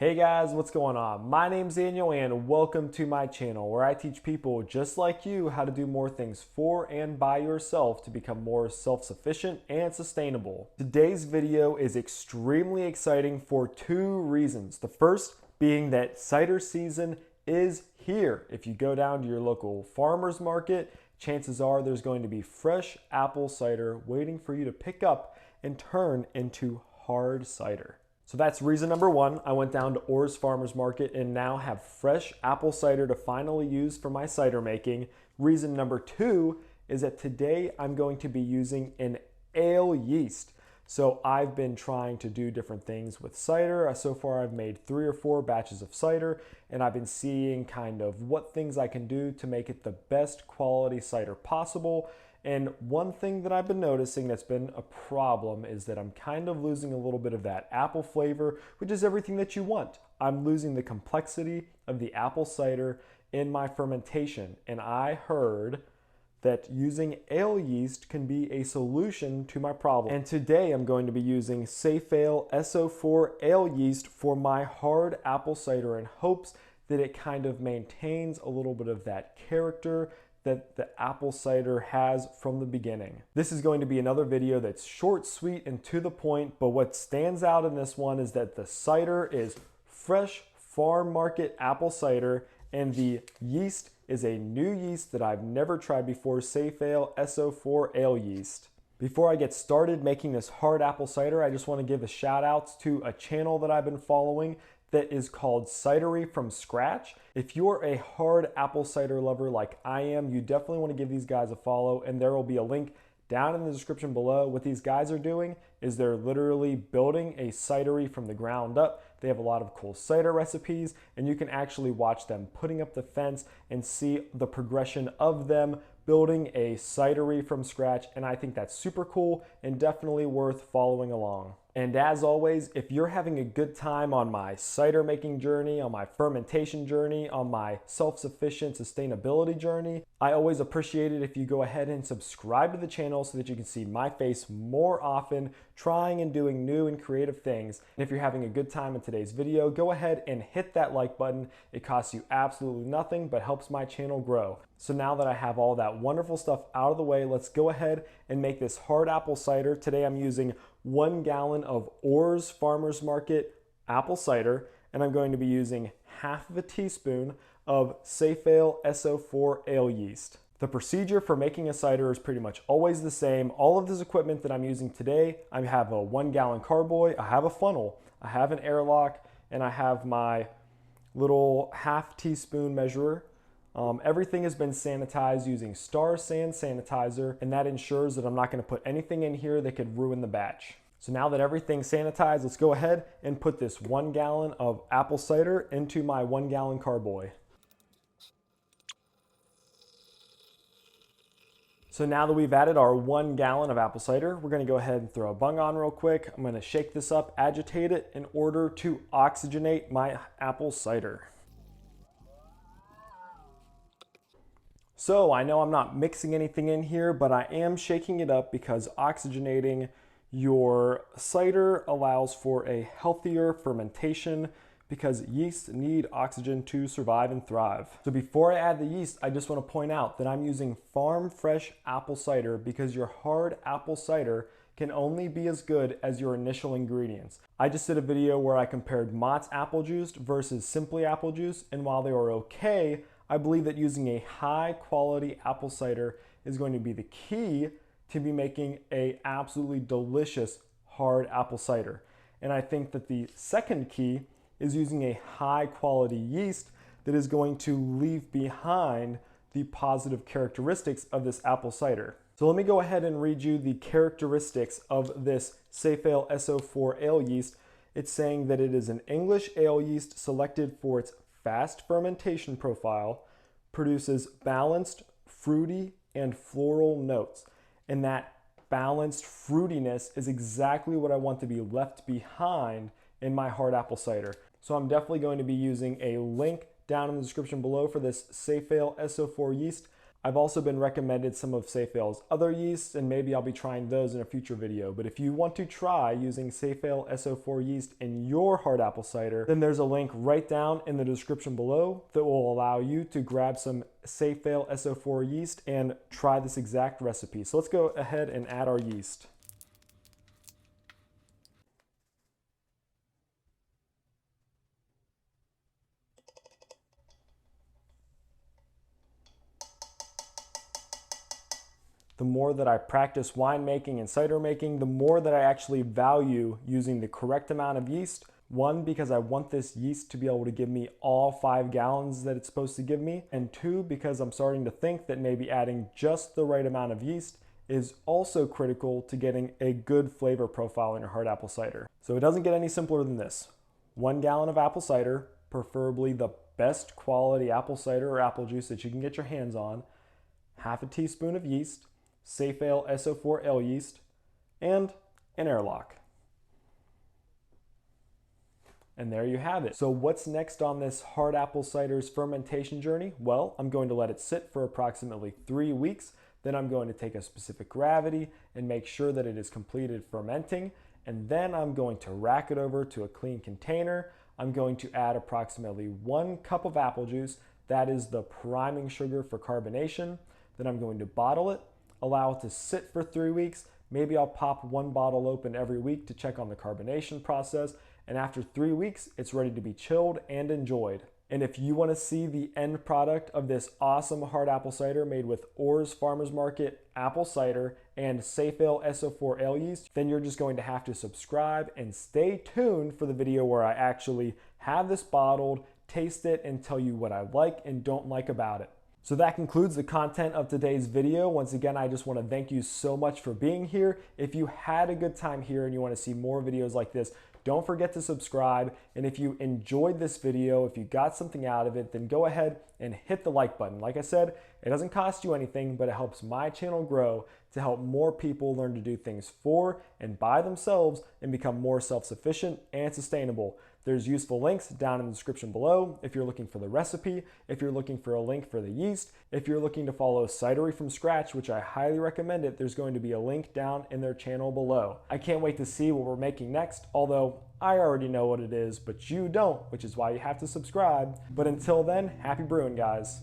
Hey guys, what's going on? My name's Daniel and welcome to my channel where I teach people just like you how to do more things for and by yourself to become more self-sufficient and sustainable. Today's video is extremely exciting for two reasons. The first being that cider season is here. If you go down to your local farmer's market, chances are there's going to be fresh apple cider waiting for you to pick up and turn into hard cider. So that's reason number one. I went down to Orr's Farmers Market and now have fresh apple cider to finally use for my cider making. Reason number two is that today I'm going to be using an ale yeast. So I've been trying to do different things with cider. So far I've made 3 or 4 batches of cider and I've been seeing kind of what things I can do to make it the best quality cider possible. And one thing that I've been noticing that's been a problem is that I'm kind of losing a little bit of that apple flavor, which is everything that you want. I'm losing the complexity of the apple cider in my fermentation. And I heard that using ale yeast can be a solution to my problem. And today I'm going to be using Safale SO4 ale yeast for my hard apple cider in hopes that it kind of maintains a little bit of that character that the apple cider has from the beginning. This is going to be another video that's short, sweet, and to the point, but what stands out in this one is that the cider is fresh farm market apple cider and the yeast is a new yeast that I've never tried before, Safale SO4 ale yeast. Before I get started making this hard apple cider, I just want to give a shout out to a channel that I've been following that is called Cidery from Scratch. If you're a hard apple cider lover like I am, you definitely want to give these guys a follow, and there will be a link down in the description below. What these guys are doing is they're literally building a cidery from the ground up. They have a lot of cool cider recipes, and you can actually watch them putting up the fence and see the progression of them building a cidery from scratch, and I think that's super cool and definitely worth following along. And as always, if you're having a good time on my cider making journey, on my fermentation journey, on my self-sufficient sustainability journey, I always appreciate it if you go ahead and subscribe to the channel so that you can see my face more often trying and doing new and creative things. And if you're having a good time in today's video, go ahead and hit that like button. It costs you absolutely nothing but helps my channel grow. So now that I have all that wonderful stuff out of the way, let's go ahead and make this hard apple cider. Today I'm using 1 gallon of Orr's Farmers Market apple cider, and I'm going to be using half of a teaspoon of Safale SO4 ale yeast. The procedure for making a cider is pretty much always the same. All of this equipment that I'm using today, I have a 1 gallon carboy, I have a funnel, I have an airlock, and I have my little half teaspoon measurer. Everything has been sanitized using San Sanitizer, and that ensures that I'm not going to put anything in here that could ruin the batch. So now that everything's sanitized, let's go ahead and put this 1 gallon of apple cider into my 1 gallon carboy. So now that we've added our 1 gallon of apple cider, we're going to go ahead and throw a bung on real quick. I'm going to shake this up, agitate it in order to oxygenate my apple cider. So I know I'm not mixing anything in here, but I am shaking it up because oxygenating your cider allows for a healthier fermentation because yeast need oxygen to survive and thrive. So before I add the yeast, I just want to point out that I'm using farm fresh apple cider because your hard apple cider can only be as good as your initial ingredients. I just did a video where I compared Mott's apple juice versus Simply apple juice, and while they were okay, I believe that using a high quality apple cider is going to be the key to be making a absolutely delicious hard apple cider. And I think that the second key is using a high quality yeast that is going to leave behind the positive characteristics of this apple cider. So let me go ahead and read you the characteristics of this Safale SO4 ale yeast. It's saying that it is an English ale yeast selected for its fast fermentation profile, produces balanced, fruity, and floral notes. And that balanced fruitiness is exactly what I want to be left behind in my hard apple cider. So I'm definitely going to be using a link down in the description below for this Safale SO4 yeast. I've also been recommended some of Safale's other yeasts, and maybe I'll be trying those in a future video. But if you want to try using Safale SO4 yeast in your hard apple cider, then there's a link right down in the description below that will allow you to grab some Safale SO4 yeast and try this exact recipe. So let's go ahead and add our yeast. The more that I practice winemaking and cider making, the more that I actually value using the correct amount of yeast. One, because I want this yeast to be able to give me all 5 gallons that it's supposed to give me. And 2, because I'm starting to think that maybe adding just the right amount of yeast is also critical to getting a good flavor profile in your hard apple cider. So it doesn't get any simpler than this. 1 gallon of apple cider, preferably the best quality apple cider or apple juice that you can get your hands on, half a teaspoon of yeast, Safale SO4L yeast, and an airlock. And there you have it. So what's next on this hard apple cider's fermentation journey? Well, I'm going to let it sit for approximately 3 weeks. Then I'm going to take a specific gravity and make sure that it is completed fermenting. And then I'm going to rack it over to a clean container. I'm going to add approximately 1 cup of apple juice. That is the priming sugar for carbonation. Then I'm going to bottle it, allow it to sit for 3 weeks. Maybe I'll pop 1 bottle open every week to check on the carbonation process. And after 3 weeks, it's ready to be chilled and enjoyed. And if you want to see the end product of this awesome hard apple cider made with Orr's Farmers Market apple cider and Safale SO4L yeast, then you're just going to have to subscribe and stay tuned for the video where I actually have this bottled, taste it, and tell you what I like and don't like about it. So that concludes the content of today's video. Once again, I just want to thank you so much for being here. If you had a good time here and you want to see more videos like this, don't forget to subscribe. And if you enjoyed this video, if you got something out of it, then go ahead and hit the like button. Like I said, it doesn't cost you anything, but it helps my channel grow to help more people learn to do things for and by themselves and become more self-sufficient and sustainable. There's useful links down in the description below if you're looking for the recipe, if you're looking for a link for the yeast, if you're looking to follow Cidery from scratch, which I highly recommend it, there's going to be a link down in their channel below. I can't wait to see what we're making next, although I already know what it is, but you don't, which is why you have to subscribe. But until then, happy brewing, guys.